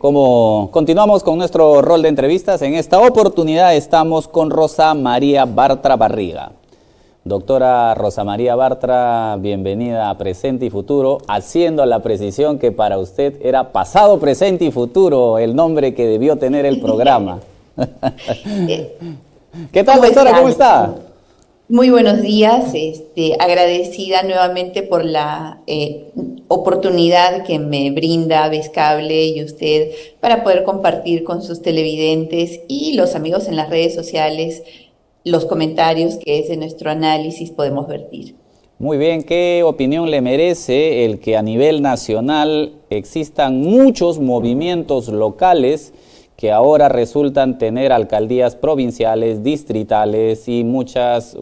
Como continuamos con nuestro rol de entrevistas, en esta oportunidad estamos con Rosa María Bartra Barriga. Doctora Rosa María Bartra, bienvenida a Presente y Futuro, haciendo la precisión que para usted era Pasado, Presente y Futuro, el nombre que debió tener el programa. ¿Qué tal, doctora? ¿Cómo está? Muy buenos días, agradecida nuevamente por la oportunidad que me brinda Vizcable y usted para poder compartir con sus televidentes y los amigos en las redes sociales los comentarios que desde nuestro análisis podemos vertir. Muy bien, ¿qué opinión le merece el que a nivel nacional existan muchos movimientos locales que ahora resultan tener alcaldías provinciales, distritales y muchos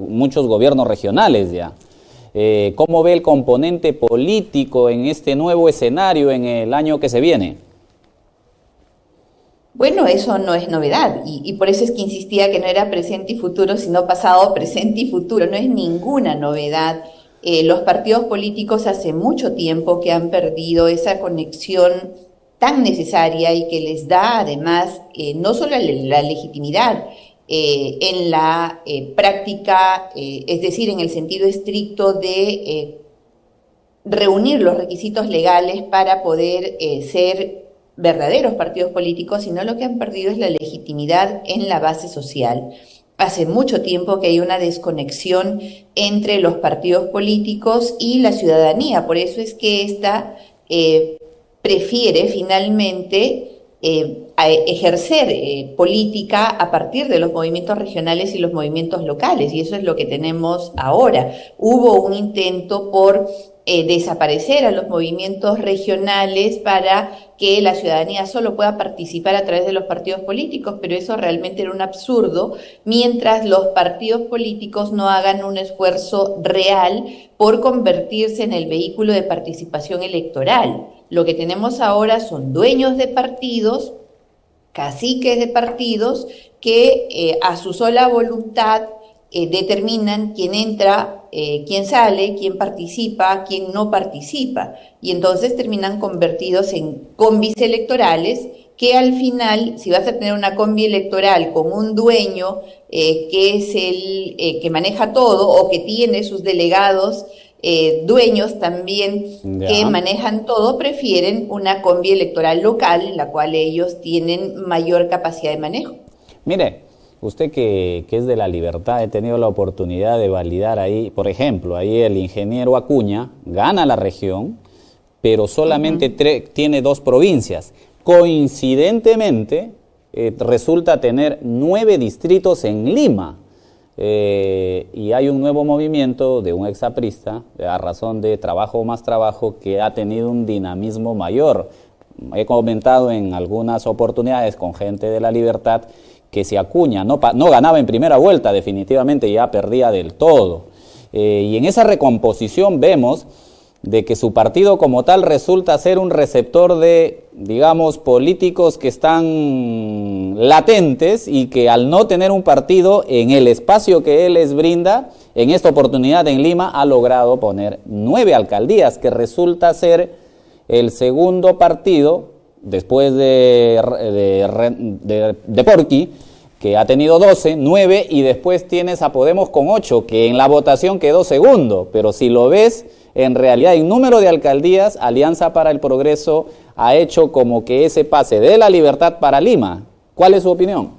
gobiernos regionales ya? ¿Cómo ve el componente político en este nuevo escenario en el año que se viene? Bueno, eso no es novedad y por eso es que insistía que no era presente y futuro, sino pasado, presente y futuro. No es ninguna novedad. Los partidos políticos hace mucho tiempo que han perdido esa conexión tan necesaria y que les da además no solo la legitimidad en la práctica, es decir, en el sentido estricto de reunir los requisitos legales para poder ser verdaderos partidos políticos, sino lo que han perdido es la legitimidad en la base social. Hace mucho tiempo que hay una desconexión entre los partidos políticos y la ciudadanía, por eso es que esta prefiere finalmente ejercer política a partir de los movimientos regionales y los movimientos locales, y eso es lo que tenemos ahora. Hubo un intento por desaparecer a los movimientos regionales para que la ciudadanía solo pueda participar a través de los partidos políticos, pero eso realmente era un absurdo, mientras los partidos políticos no hagan un esfuerzo real por convertirse en el vehículo de participación electoral. Lo que tenemos ahora son dueños de partidos, caciques de partidos, que a su sola voluntad determinan quién entra, quién sale, quién participa, quién no participa. Y entonces terminan convertidos en combis electorales que al final, si vas a tener una combi electoral con un dueño que es el que maneja todo o que tiene sus delegados dueños también que manejan todo, prefieren una combi electoral local en la cual ellos tienen mayor capacidad de manejo. Mire, usted que es de La Libertad, he tenido la oportunidad de validar ahí, por ejemplo, ahí el ingeniero Acuña gana la región, pero solamente tiene 2 provincias. Coincidentemente, resulta tener 9 distritos en Lima. Y hay un nuevo movimiento de un exaprista, a razón de trabajo más trabajo, que ha tenido un dinamismo mayor. He comentado en algunas oportunidades con gente de La Libertad que si Acuña no ganaba en primera vuelta, definitivamente ya perdía del todo. Y en esa recomposición vemos de que su partido como tal resulta ser un receptor de, digamos, políticos que están latentes y que al no tener un partido en el espacio que él les brinda, en esta oportunidad en Lima ha logrado poner 9 alcaldías, que resulta ser el segundo partido, después de Porqui, que ha tenido 12, 9, y después tienes a Podemos con 8, que en la votación quedó segundo, pero si lo ves, en realidad en número de alcaldías, Alianza para el Progreso ha hecho como que ese pase de La Libertad para Lima. ¿Cuál es su opinión?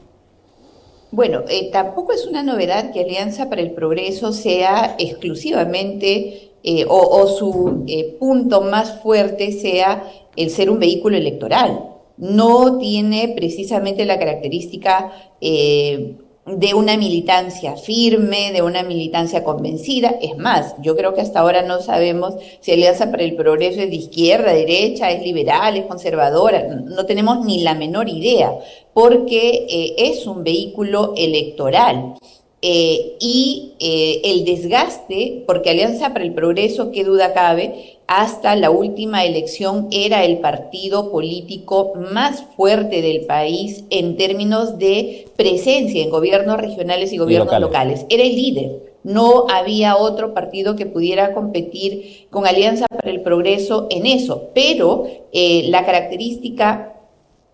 Bueno, tampoco es una novedad que Alianza para el Progreso sea exclusivamente o su punto más fuerte sea el ser un vehículo electoral. No tiene precisamente la característica de una militancia firme, de una militancia convencida. Es más, yo creo que hasta ahora no sabemos si Alianza para el Progreso es de izquierda, derecha, es liberal, es conservadora. No tenemos ni la menor idea, porque es un vehículo electoral. El desgaste, porque Alianza para el Progreso, qué duda cabe, hasta la última elección era el partido político más fuerte del país en términos de presencia en gobiernos regionales y gobiernos locales. Era el líder. No había otro partido que pudiera competir con Alianza para el Progreso en eso, pero la característica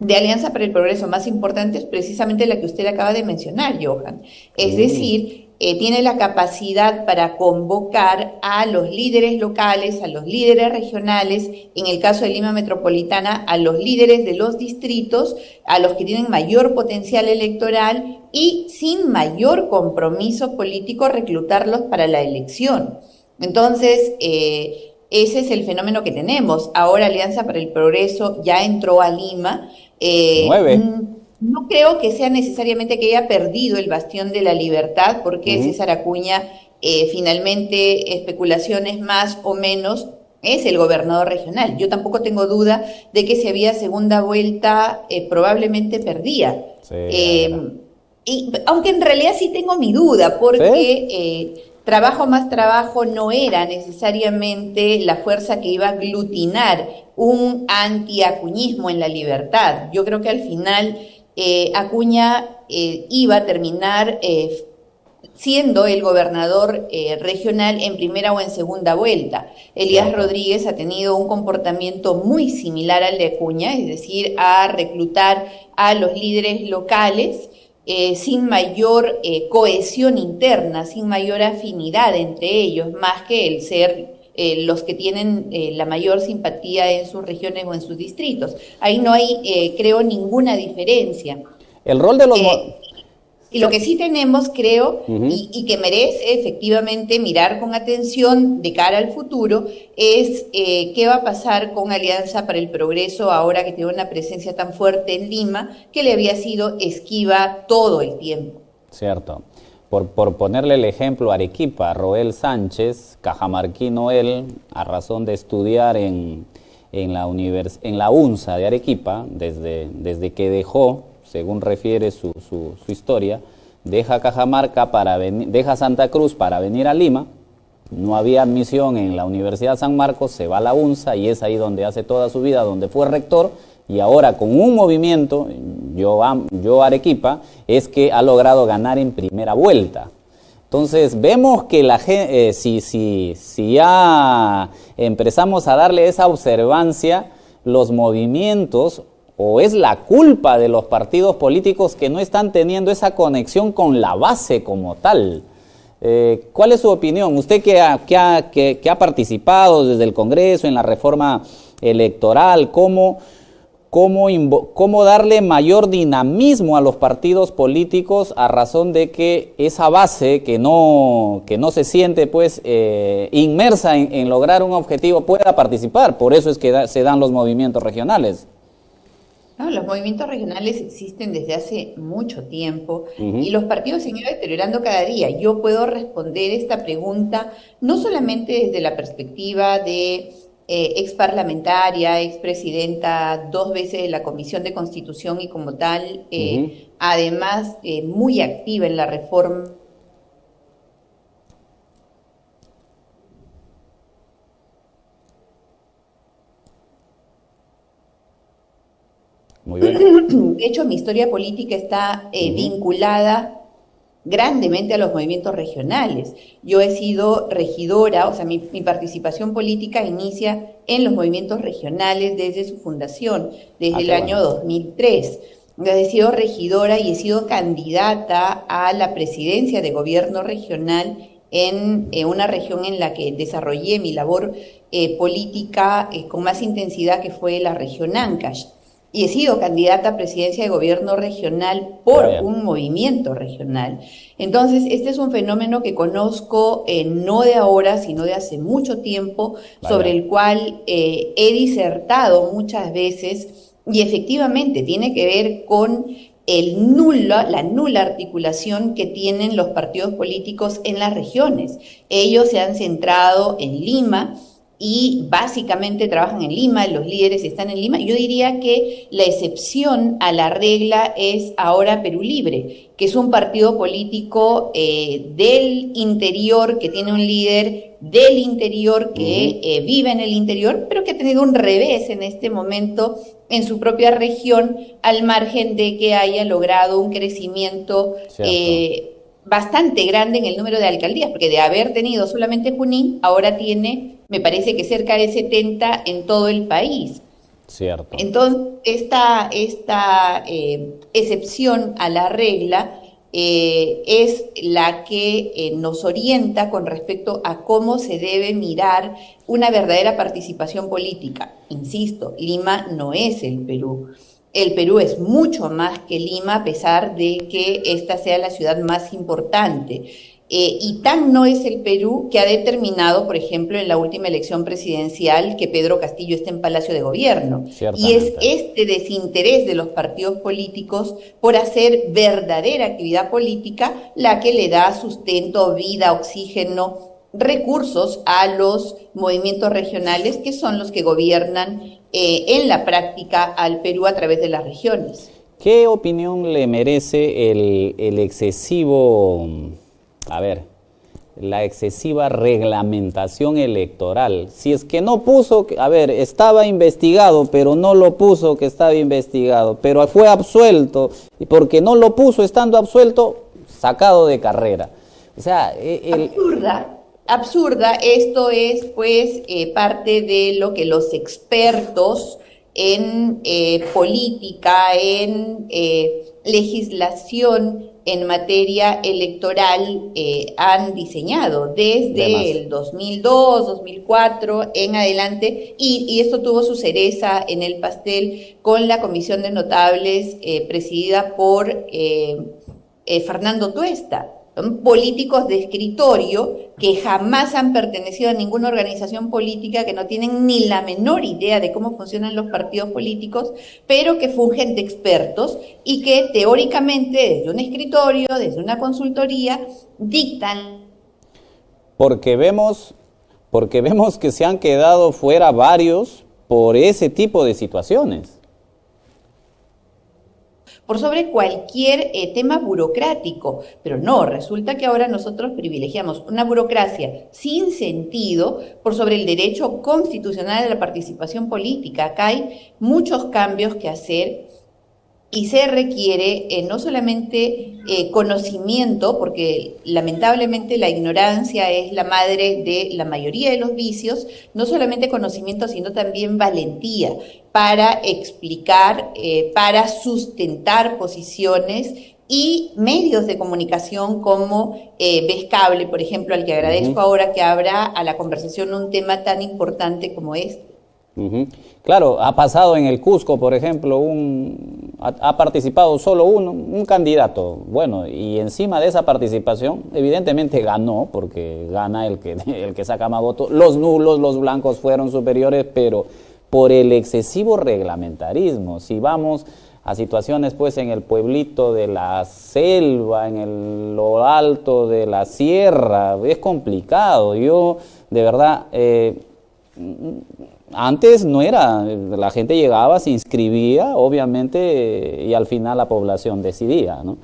de Alianza para el Progreso más importante es precisamente la que usted acaba de mencionar, Johan. Es decir, tiene la capacidad para convocar a los líderes locales, a los líderes regionales, en el caso de Lima Metropolitana, a los líderes de los distritos, a los que tienen mayor potencial electoral y sin mayor compromiso político reclutarlos para la elección. Entonces, ese es el fenómeno que tenemos. Ahora Alianza para el Progreso ya entró a Lima. 9. No creo que sea necesariamente que haya perdido el bastión de la libertad, porque César Acuña, finalmente, especulaciones más o menos, es el gobernador regional. Yo tampoco tengo duda de que si había segunda vuelta, probablemente perdía. Sí, Aunque en realidad sí tengo mi duda, porque ¿sí? trabajo más trabajo no era necesariamente la fuerza que iba a aglutinar un antiacuñismo en la libertad. Yo creo que al final Acuña iba a terminar siendo el gobernador regional en primera o en segunda vuelta. Elías Rodríguez ha tenido un comportamiento muy similar al de Acuña, es decir, a reclutar a los líderes locales sin mayor cohesión interna, sin mayor afinidad entre ellos, más que el ser los que tienen la mayor simpatía en sus regiones o en sus distritos. Ahí no hay, creo, ninguna diferencia. El rol de los... Y lo que sí tenemos, creo, y que merece efectivamente mirar con atención de cara al futuro, es qué va a pasar con Alianza para el Progreso ahora que tiene una presencia tan fuerte en Lima, que le había sido esquiva todo el tiempo. Cierto. Por ponerle el ejemplo a Arequipa, Roel Sánchez, cajamarquino él, a razón de estudiar en la UNSA de Arequipa, desde que dejó, según refiere su historia, deja Cajamarca deja Santa Cruz para venir a Lima, no había admisión en la Universidad San Marcos, se va a la UNSA y es ahí donde hace toda su vida, donde fue rector, y ahora con un movimiento, yo Arequipa, es que ha logrado ganar en primera vuelta. Entonces vemos que la gente, si ya empezamos a darle esa observancia, los movimientos, o es la culpa de los partidos políticos que no están teniendo esa conexión con la base como tal. ¿Cuál es su opinión? Usted que ha participado desde el Congreso en la reforma electoral, ¿cómo darle mayor dinamismo a los partidos políticos a razón de que esa base que no se siente pues inmersa en lograr un objetivo pueda participar? Por eso es que se dan los movimientos regionales. No, los movimientos regionales existen desde hace mucho tiempo y los partidos se han ido deteriorando cada día. Yo puedo responder esta pregunta no solamente desde la perspectiva de ex parlamentaria, ex presidenta 2 veces de la Comisión de Constitución y como tal, además muy activa en la reforma. Muy bien. De hecho, mi historia política está vinculada grandemente a los movimientos regionales. Yo he sido regidora, o sea, mi participación política inicia en los movimientos regionales desde su fundación, desde el año 2003. He sido regidora y he sido candidata a la presidencia de gobierno regional en una región en la que desarrollé mi labor política con más intensidad, que fue la región Ancash. Y he sido candidata a presidencia de gobierno regional por un movimiento regional. Entonces, este es un fenómeno que conozco no de ahora, sino de hace mucho tiempo, sobre el cual he disertado muchas veces, y efectivamente tiene que ver con la nula articulación que tienen los partidos políticos en las regiones. Ellos se han centrado en Lima, y básicamente trabajan en Lima, los líderes están en Lima. Yo diría que la excepción a la regla es ahora Perú Libre, que es un partido político del interior, que tiene un líder del interior, que vive en el interior, pero que ha tenido un revés en este momento en su propia región, al margen de que haya logrado un crecimiento bastante grande en el número de alcaldías, porque de haber tenido solamente Junín, ahora tiene, me parece que cerca de 70 en todo el país. Cierto. Entonces, esta excepción a la regla es la que nos orienta con respecto a cómo se debe mirar una verdadera participación política. Insisto, Lima no es el Perú. El Perú es mucho más que Lima, a pesar de que esta sea la ciudad más importante. Y tan no es el Perú que ha determinado, por ejemplo, en la última elección presidencial, que Pedro Castillo esté en Palacio de Gobierno. Y es Ciertamente. este desinterés de los partidos políticos por hacer verdadera actividad política la que le da sustento, vida, oxígeno, recursos a los movimientos regionales, que son los que gobiernan en la práctica al Perú a través de las regiones. ¿Qué opinión le merece el excesivo, a ver, la excesiva reglamentación electoral? Si es que no puso, a ver, estaba investigado, pero no lo puso que estaba investigado, pero fue absuelto, y porque no lo puso estando absuelto, sacado de carrera. O sea, absurda. Esto es, pues, parte de lo que los expertos en política, en legislación en materia electoral han diseñado desde el 2002, 2004 en adelante, y esto tuvo su cereza en el pastel con la Comisión de Notables presidida por Fernando Tuesta. Son políticos de escritorio que jamás han pertenecido a ninguna organización política, que no tienen ni la menor idea de cómo funcionan los partidos políticos, pero que fungen de expertos y que teóricamente desde un escritorio, desde una consultoría, dictan. Porque vemos que se han quedado fuera varios por ese tipo de situaciones. Por sobre cualquier tema burocrático, pero no, resulta que ahora nosotros privilegiamos una burocracia sin sentido por sobre el derecho constitucional de la participación política. Acá hay muchos cambios que hacer y se requiere no solamente conocimiento, porque lamentablemente la ignorancia es la madre de la mayoría de los vicios, no solamente conocimiento, sino también valentía para explicar, para sustentar posiciones, y medios de comunicación como Ves Cable, por ejemplo, al que agradezco ahora que abra a la conversación un tema tan importante como este. Claro, ha pasado en el Cusco, por ejemplo, ha participado solo un candidato, bueno, y encima de esa participación, evidentemente ganó, porque gana el que saca más votos. Los nulos, los blancos fueron superiores, pero por el excesivo reglamentarismo. Si vamos a situaciones, pues, en el pueblito de la selva, lo alto de la sierra, es complicado. Yo, de verdad, antes no era, la gente llegaba, se inscribía, obviamente, y al final la población decidía, ¿no?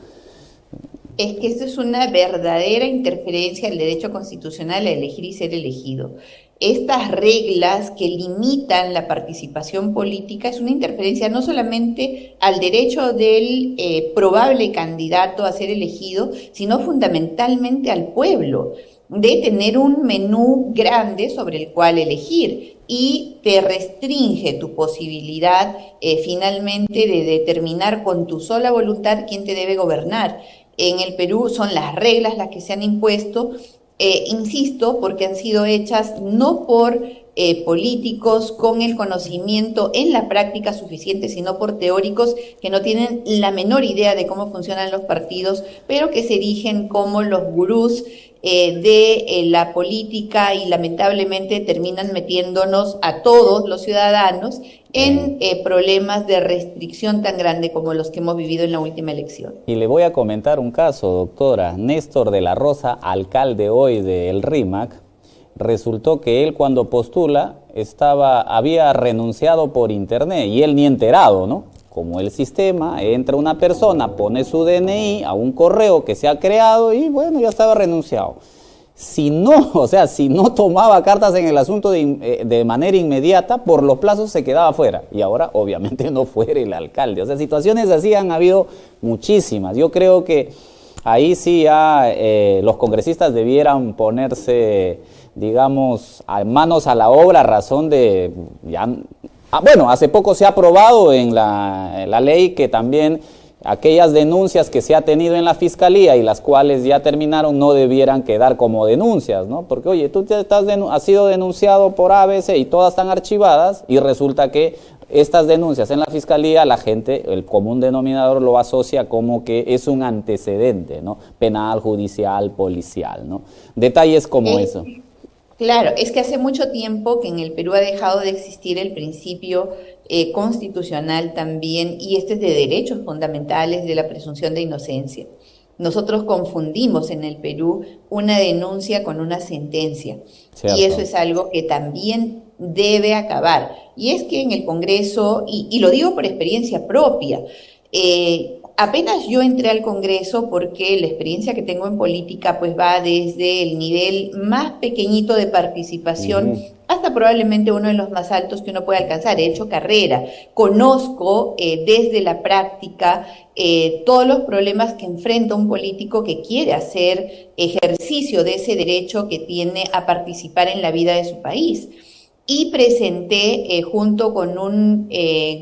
Es que eso es una verdadera interferencia al derecho constitucional a elegir y ser elegido. Estas reglas que limitan la participación política es una interferencia no solamente al derecho del probable candidato a ser elegido, sino fundamentalmente al pueblo, de tener un menú grande sobre el cual elegir, y te restringe tu posibilidad finalmente de determinar con tu sola voluntad quién te debe gobernar. En el Perú son las reglas las que se han impuesto, insisto, porque han sido hechas no por políticos con el conocimiento en la práctica suficiente, sino por teóricos que no tienen la menor idea de cómo funcionan los partidos, pero que se erigen como los gurús de la política, y lamentablemente terminan metiéndonos a todos los ciudadanos en problemas de restricción tan grande como los que hemos vivido en la última elección. Y le voy a comentar un caso, doctora. Néstor de la Rosa, alcalde hoy del RIMAC, resultó que él, cuando postula, había renunciado por internet, y él ni enterado, ¿no? Como el sistema, entra una persona, pone su DNI a un correo que se ha creado y bueno, ya estaba renunciado. Si no tomaba cartas en el asunto de manera inmediata, por los plazos se quedaba fuera. Y ahora, obviamente, no fuera el alcalde. O sea, situaciones así han habido muchísimas. Yo creo que ahí sí ya los congresistas debieran ponerse, digamos, manos a la obra, a razón de ya Bueno, hace poco se ha aprobado en la ley que también aquellas denuncias que se ha tenido en la Fiscalía y las cuales ya terminaron no debieran quedar como denuncias, ¿no? Porque, oye, tú has sido denunciado por ABC y todas están archivadas y resulta que estas denuncias en la Fiscalía, la gente, el común denominador lo asocia como que es un antecedente, ¿no? Penal, judicial, policial, ¿no? Detalles como eso. Claro, es que hace mucho tiempo que en el Perú ha dejado de existir el principio constitucional también, y este es de derechos fundamentales, de la presunción de inocencia. Nosotros confundimos en el Perú una denuncia con una sentencia. Cierto. Y eso es algo que también debe acabar. Y es que en el Congreso, y lo digo por experiencia propia, apenas yo entré al Congreso, porque la experiencia que tengo en política pues va desde el nivel más pequeñito de participación hasta probablemente uno de los más altos que uno puede alcanzar. He hecho carrera, conozco desde la práctica todos los problemas que enfrenta un político que quiere hacer ejercicio de ese derecho que tiene a participar en la vida de su país. Y presenté junto con un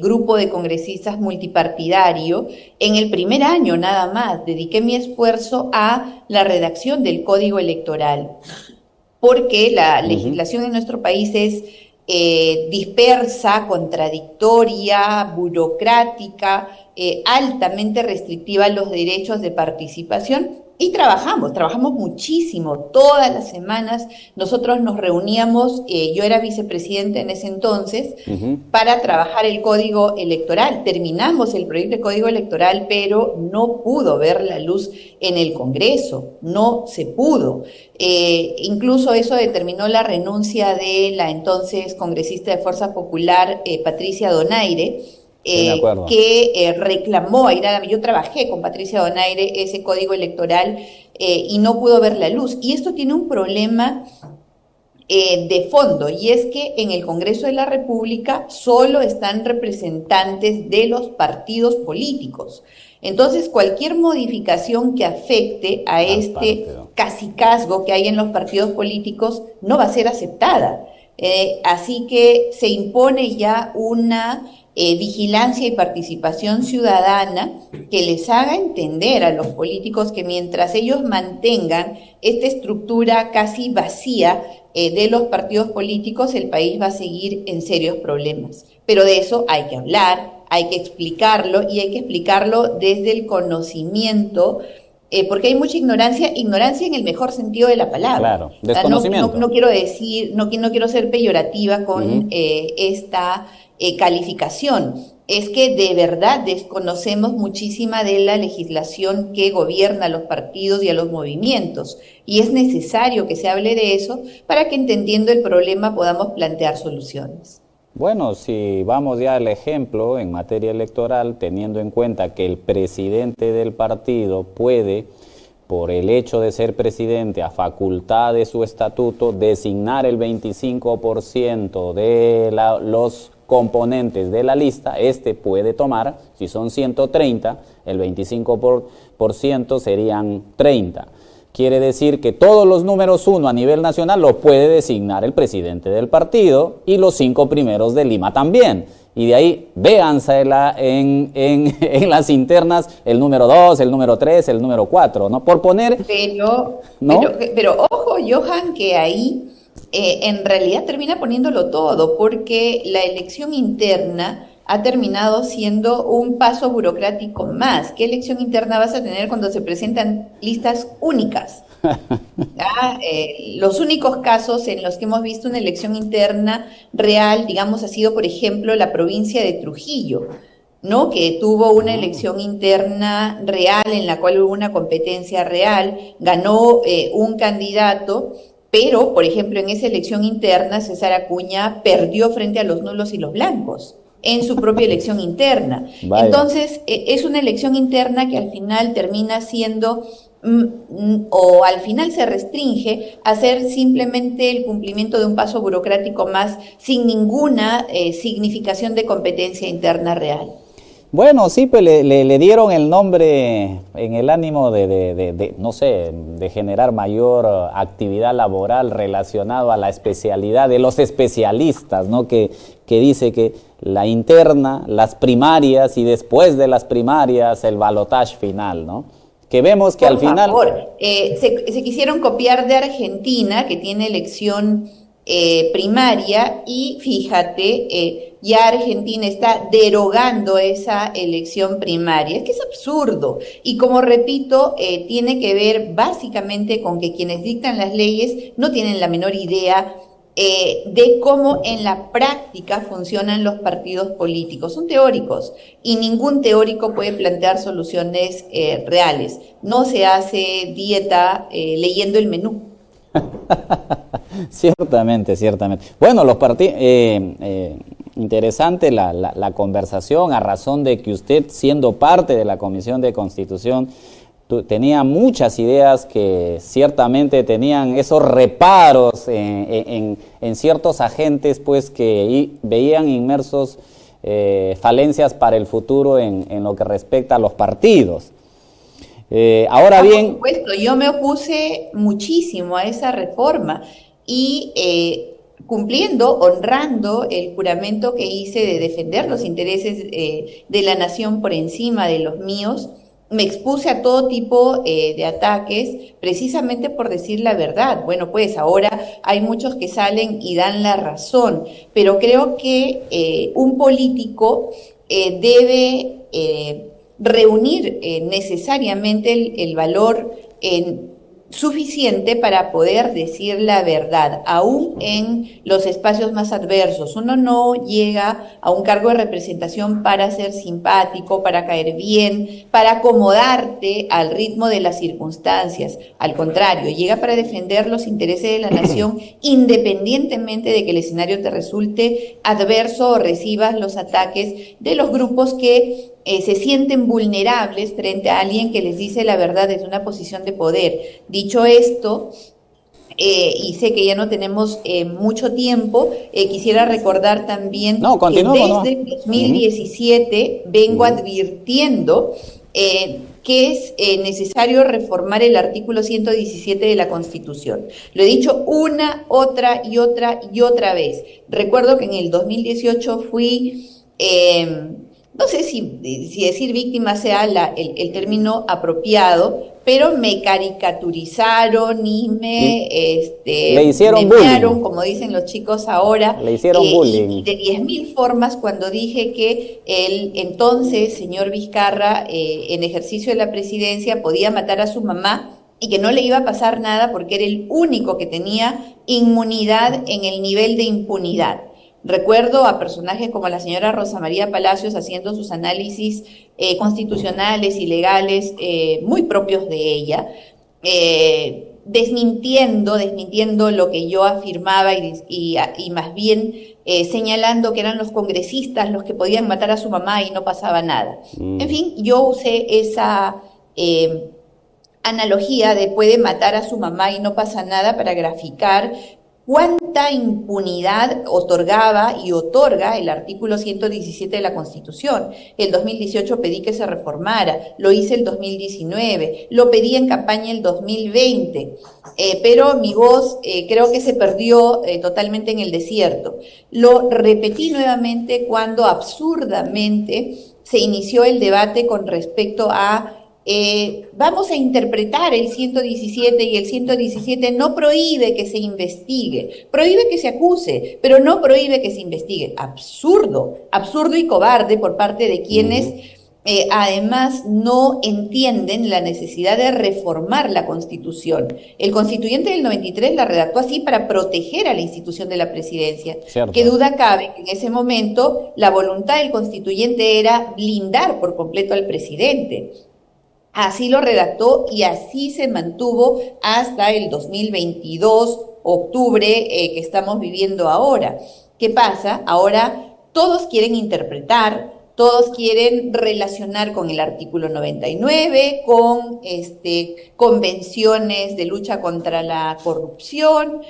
grupo de congresistas multipartidario, en el primer año nada más, dediqué mi esfuerzo a la redacción del Código Electoral, porque la legislación en nuestro país es dispersa, contradictoria, burocrática, altamente restrictiva a los derechos de participación. Y trabajamos muchísimo, todas las semanas nosotros nos reuníamos, yo era vicepresidenta en ese entonces, para trabajar el Código Electoral. Terminamos el proyecto de Código Electoral, pero no pudo ver la luz en el Congreso, no se pudo. Incluso eso determinó la renuncia de la entonces congresista de Fuerza Popular, Patricia Donaire, que reclamó, yo trabajé con Patricia Donaire ese código electoral y no pudo ver la luz. Y esto tiene un problema de fondo, y es que en el Congreso de la República solo están representantes de los partidos políticos. Entonces, cualquier modificación que afecte a este cacicazgo que hay en los partidos políticos no va a ser aceptada. Así que se impone ya una vigilancia y participación ciudadana que les haga entender a los políticos que mientras ellos mantengan esta estructura casi vacía de los partidos políticos, el país va a seguir en serios problemas. Pero de eso hay que hablar, hay que explicarlo, y hay que explicarlo desde el conocimiento, porque hay mucha ignorancia en el mejor sentido de la palabra. Claro, desconocimiento. No quiero decir, no quiero ser peyorativa con esta calificación. Es que de verdad desconocemos muchísima de la legislación que gobierna a los partidos y a los movimientos, y es necesario que se hable de eso para que, entendiendo el problema, podamos plantear soluciones. Bueno, si vamos ya al ejemplo en materia electoral, teniendo en cuenta que el presidente del partido puede, por el hecho de ser presidente, a facultad de su estatuto, designar el 25% de los componentes de la lista, puede tomar, si son 130, el 25% serían 30. Quiere decir que todos los números 1 a nivel nacional lo puede designar el presidente del partido, y los 5 primeros de Lima también. Y de ahí, véanse en las internas el número 2, el número 3, el número 4, ¿no? Por poner... Pero ojo, Johan, que ahí en realidad termina poniéndolo todo, porque la elección interna ha terminado siendo un paso burocrático más. ¿Qué elección interna vas a tener cuando se presentan listas únicas? Los únicos casos en los que hemos visto una elección interna real, digamos, ha sido, por ejemplo, la provincia de Trujillo, ¿no? Que tuvo una elección interna real en la cual hubo una competencia real, ganó un candidato, pero, por ejemplo, en esa elección interna César Acuña perdió frente a los nulos y los blancos en su propia elección interna. Vaya. Entonces, es una elección interna que al final termina siendo, o al final se restringe a ser simplemente el cumplimiento de un paso burocrático más, sin ninguna significación de competencia interna real. Bueno, sí, pues le dieron el nombre en el ánimo no sé, de generar mayor actividad laboral relacionado a la especialidad de los especialistas, ¿no? Que dice que la interna, las primarias y después de las primarias el balotaje final, ¿no? Que vemos que al final... Por favor, se quisieron copiar de Argentina, que tiene elección primaria, y fíjate, ya Argentina está derogando esa elección primaria. Es que es absurdo. Y como repito, tiene que ver básicamente con que quienes dictan las leyes no tienen la menor idea de cómo en la práctica funcionan los partidos políticos. Son teóricos y ningún teórico puede plantear soluciones reales. No se hace dieta leyendo el menú. Ciertamente, ciertamente. Bueno, los partidos... interesante la conversación, a razón de que usted, siendo parte de la Comisión de Constitución, tenía muchas ideas que ciertamente tenían esos reparos en ciertos agentes, pues, que veían inmersos falencias para el futuro en lo que respecta a los partidos. Ahora bien... Por supuesto, yo me opuse muchísimo a esa reforma y cumpliendo, honrando el juramento que hice de defender los intereses de la nación por encima de los míos, me expuse a todo tipo de ataques precisamente por decir la verdad. Bueno, pues ahora hay muchos que salen y dan la razón, pero creo que un político debe reunir necesariamente el valor suficiente para poder decir la verdad, aún en los espacios más adversos. Uno no llega a un cargo de representación para ser simpático, para caer bien, para acomodarte al ritmo de las circunstancias. Al contrario, llega para defender los intereses de la nación independientemente de que el escenario te resulte adverso o recibas los ataques de los grupos que se sienten vulnerables frente a alguien que les dice la verdad desde una posición de poder. Dicho esto, y sé que ya no tenemos mucho tiempo, quisiera recordar también que desde 2017 vengo advirtiendo que es necesario reformar el artículo 117 de la Constitución. Lo he dicho una, otra y otra vez. Recuerdo que en el 2018 fui... no sé si decir víctima sea el término apropiado, pero me caricaturizaron y le hicieron bullying, como dicen los chicos ahora. Le hicieron bullying. Y de 10.000 formas cuando dije que el entonces señor Vizcarra, en ejercicio de la presidencia, podía matar a su mamá y que no le iba a pasar nada porque era el único que tenía inmunidad en el nivel de impunidad. Recuerdo a personajes como la señora Rosa María Palacios haciendo sus análisis constitucionales y legales muy propios de ella, desmintiendo lo que yo afirmaba y más bien señalando que eran los congresistas los que podían matar a su mamá y no pasaba nada. En fin, yo usé esa analogía de puede matar a su mamá y no pasa nada para graficar cuánta impunidad otorgaba y otorga el artículo 117 de la Constitución. El 2018 pedí que se reformara, lo hice el 2019, lo pedí en campaña el 2020, pero mi voz creo que se perdió totalmente en el desierto. Lo repetí nuevamente cuando absurdamente se inició el debate con respecto a vamos a interpretar el 117 y el 117 no prohíbe que se investigue, prohíbe que se acuse, pero no prohíbe que se investigue. Absurdo y cobarde por parte de quienes además no entienden la necesidad de reformar la Constitución. El constituyente del 93 la redactó así para proteger a la institución de la presidencia. Cierto. Qué duda cabe que en ese momento la voluntad del constituyente era blindar por completo al presidente. Así lo redactó y así se mantuvo hasta el 2022, octubre, que estamos viviendo ahora. ¿Qué pasa? Ahora todos quieren interpretar, todos quieren relacionar con el artículo 99, con convenciones de lucha contra la corrupción,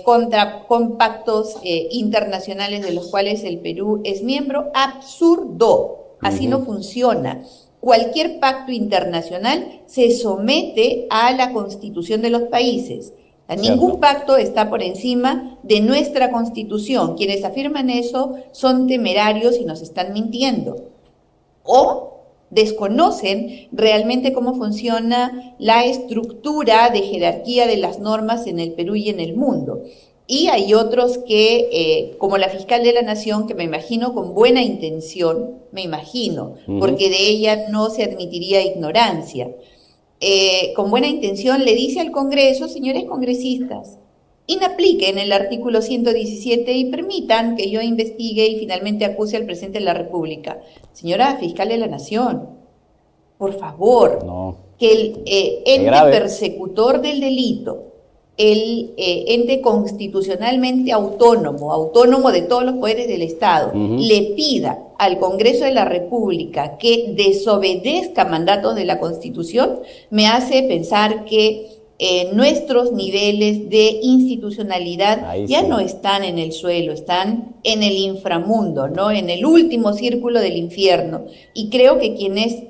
con pactos internacionales de los cuales el Perú es miembro. Absurdo. Así no funciona. Cualquier pacto internacional se somete a la Constitución de los países. Ningún pacto está por encima de nuestra Constitución. Quienes afirman eso son temerarios y nos están mintiendo. O desconocen realmente cómo funciona la estructura de jerarquía de las normas en el Perú y en el mundo. Y hay otros que, como la fiscal de la Nación, que me imagino con buena intención, porque de ella no se admitiría ignorancia, con buena intención le dice al Congreso: señores congresistas, inapliquen el artículo 117 y permitan que yo investigue y finalmente acuse al presidente de la República. Señora fiscal de la Nación, por favor, que el ente persecutor del delito, el ente constitucionalmente autónomo de todos los poderes del Estado, le pida al Congreso de la República que desobedezca mandatos de la Constitución, me hace pensar que nuestros niveles de institucionalidad ya no están en el suelo, están en el inframundo, ¿no? En el último círculo del infierno. Y creo que quienes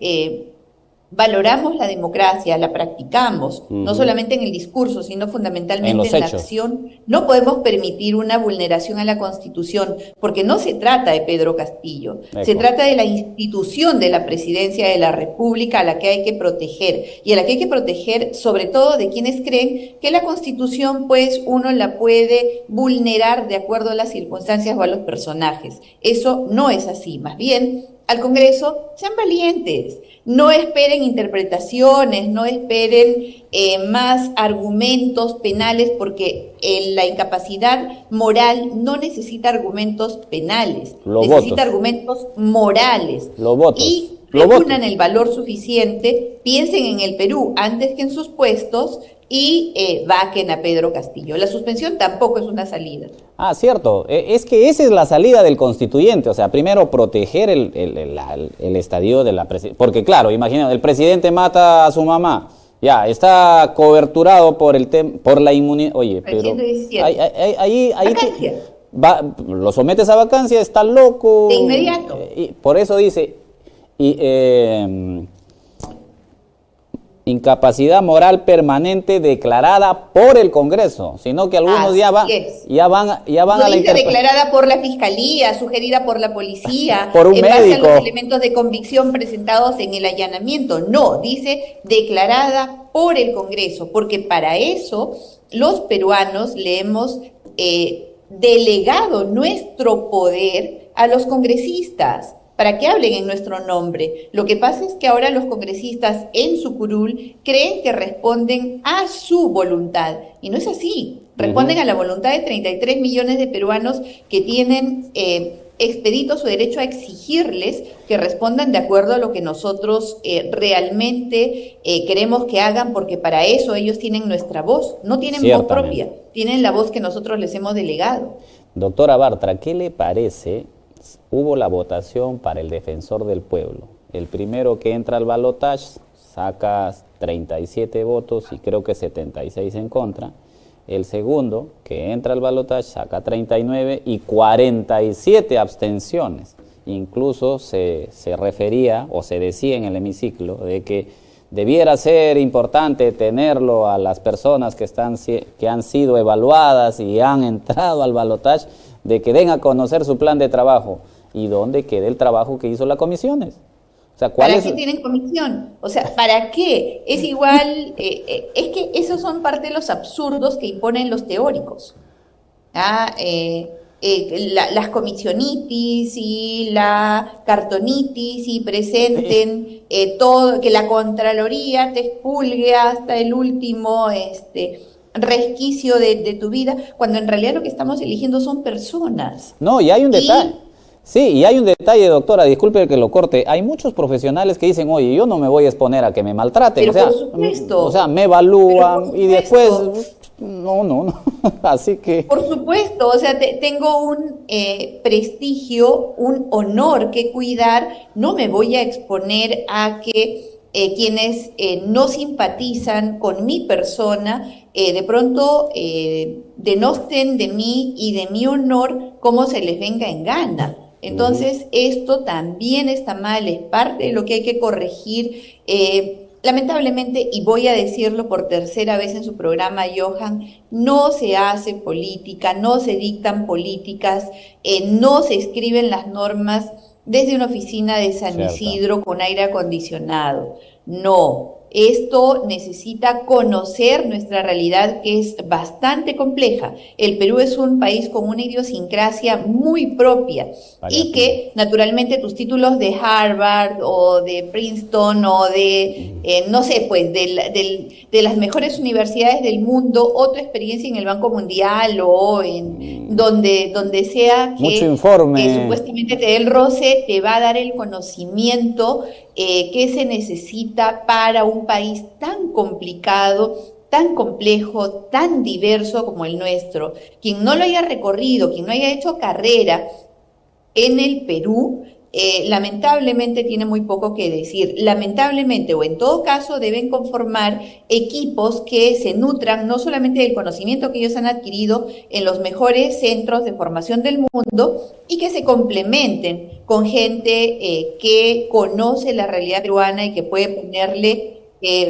valoramos la democracia, la practicamos, no solamente en el discurso, sino fundamentalmente en la acción, no podemos permitir una vulneración a la Constitución, porque no se trata de Pedro Castillo, se trata de la institución de la Presidencia de la República a la que hay que proteger, y a la que hay que proteger sobre todo de quienes creen que la Constitución, pues, uno la puede vulnerar de acuerdo a las circunstancias o a los personajes. Eso no es así, más bien, al Congreso, sean valientes, no esperen interpretaciones, no esperen más argumentos penales, porque la incapacidad moral no necesita argumentos penales, necesita argumentos morales. Y reúnan el valor suficiente, piensen en el Perú antes que en sus puestos y vaquen a Pedro Castillo. La suspensión tampoco es una salida. Ah, cierto. Es que esa es la salida del constituyente. O sea, primero proteger el estadio de la presidencia. Porque claro, imagina, el presidente mata a su mamá. Ya, está coberturado por la inmunidad. Oye, pero ahí lo sometes a vacancia, está loco. De inmediato. Y por eso dice... incapacidad moral permanente declarada por el Congreso, sino que algunos ya van a la interpretación. Declarada por la Fiscalía, sugerida por la policía, por un médico. Base a los elementos de convicción presentados en el allanamiento. No, dice declarada por el Congreso, porque para eso los peruanos le hemos delegado nuestro poder a los congresistas, para que hablen en nuestro nombre. Lo que pasa es que ahora los congresistas en su curul creen que responden a su voluntad, y no es así. Responden a la voluntad de 33 millones de peruanos que tienen expedito su derecho a exigirles que respondan de acuerdo a lo que nosotros realmente queremos que hagan, porque para eso ellos tienen nuestra voz, no tienen voz propia, tienen la voz que nosotros les hemos delegado. Doctora Bartra, ¿qué le parece? Hubo la votación para el defensor del pueblo. El primero que entra al balotaje saca 37 votos y creo que 76 en contra. El segundo que entra al balotaje saca 39 y 47 abstenciones. Incluso se refería o se decía en el hemiciclo de que debiera ser importante tenerlo a las personas que han sido evaluadas y han entrado al balotaje, de que den a conocer su plan de trabajo. ¿Y dónde queda el trabajo que hizo las comisiones? O sea, ¿para qué tienen comisión? O sea, ¿para qué? Es igual, es que esos son parte de los absurdos que imponen los teóricos. Las comisionitis y la cartonitis, y presenten todo, que la Contraloría te expulgue hasta el último resquicio de tu vida, cuando en realidad lo que estamos eligiendo son personas. No, y hay un detalle. Sí, y hay un detalle, doctora, disculpe que lo corte. Hay muchos profesionales que dicen, oye, yo no me voy a exponer a que me maltraten. Pero por supuesto. O sea, me evalúan y después... No. Así que... Por supuesto, o sea, tengo un prestigio, un honor que cuidar. No me voy a exponer a que quienes no simpatizan con mi persona de pronto denosten de mí y de mi honor como se les venga en gana. Entonces, esto también está mal, es parte de lo que hay que corregir. Lamentablemente, y voy a decirlo por tercera vez en su programa, Johan, no se hace política, no se dictan políticas, no se escriben las normas desde una oficina de San Isidro con aire acondicionado. No, esto necesita conocer nuestra realidad, que es bastante compleja. El Perú es un país con una idiosincrasia muy propia y que naturalmente tus títulos de Harvard o de Princeton o de, no sé, pues de las mejores universidades del mundo, o tu experiencia en el Banco Mundial o en donde sea mucho informe, que supuestamente te dé el roce, te va a dar el conocimiento que se necesita para un país tan complicado, tan complejo, tan diverso como el nuestro. Quien no lo haya recorrido, quien no haya hecho carrera en el Perú, lamentablemente tiene muy poco que decir. Lamentablemente, o en todo caso, deben conformar equipos que se nutran no solamente del conocimiento que ellos han adquirido en los mejores centros de formación del mundo, y que se complementen con gente que conoce la realidad peruana y que puede ponerle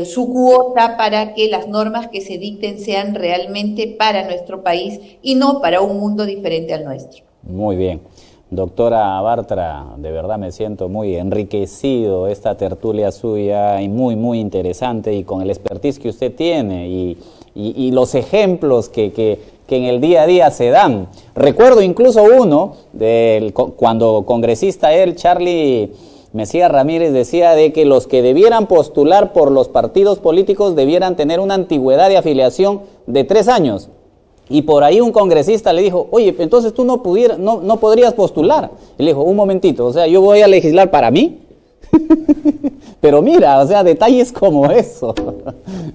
su cuota para que las normas que se dicten sean realmente para nuestro país y no para un mundo diferente al nuestro. Muy bien. Doctora Bartra, de verdad me siento muy enriquecido esta tertulia suya y muy interesante, y con el expertise que usted tiene y los ejemplos que en el día a día se dan. Recuerdo incluso uno, cuando congresista él, Charlie Mesías Ramírez, decía de que los que debieran postular por los partidos políticos debieran tener una antigüedad de afiliación de 3 años. Y por ahí un congresista le dijo, oye, entonces tú no podrías postular. Y le dijo, un momentito, o sea, yo voy a legislar para mí. Pero mira, o sea, detalles como eso.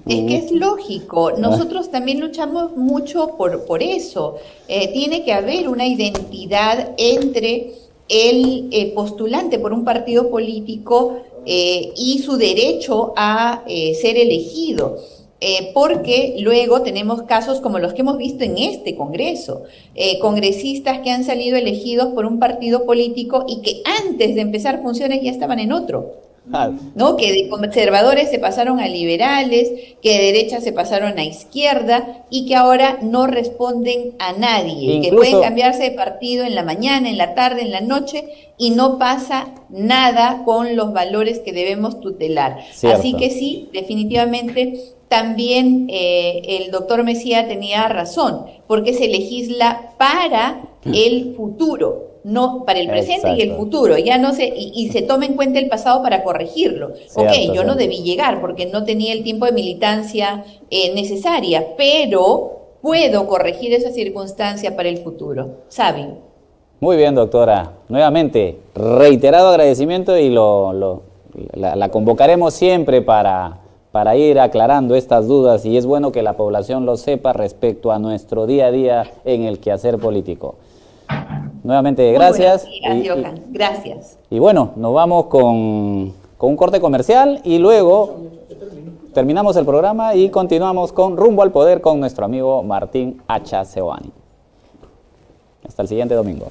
Es que es lógico, nosotros también luchamos mucho por eso. Tiene que haber una identidad entre el postulante por un partido político y su derecho a ser elegido. Porque luego tenemos casos como los que hemos visto en este Congreso, congresistas que han salido elegidos por un partido político y que antes de empezar funciones ya estaban en otro, ¿no? Que de conservadores se pasaron a liberales, que de derecha se pasaron a izquierda y que ahora no responden a nadie, incluso, que pueden cambiarse de partido en la mañana, en la tarde, en la noche, y no pasa nada con los valores que debemos tutelar. Cierto. Así que sí, definitivamente también el doctor Mesías tenía razón, porque se legisla para el futuro, no para el presente. Exacto. Y el futuro, ya no se, y se toma en cuenta el pasado para corregirlo. Cierto, yo no debí llegar porque no tenía el tiempo de militancia necesaria, pero puedo corregir esa circunstancia para el futuro. ¿Saben? Muy bien, doctora. Nuevamente, reiterado agradecimiento, y la convocaremos siempre para ir aclarando estas dudas, y es bueno que la población lo sepa respecto a nuestro día a día en el quehacer político. Nuevamente, gracias. Johan. Gracias. Y bueno, nos vamos con un corte comercial y luego terminamos el programa y continuamos con Rumbo al Poder con nuestro amigo Martín Hacha Seoane. Hasta el siguiente domingo.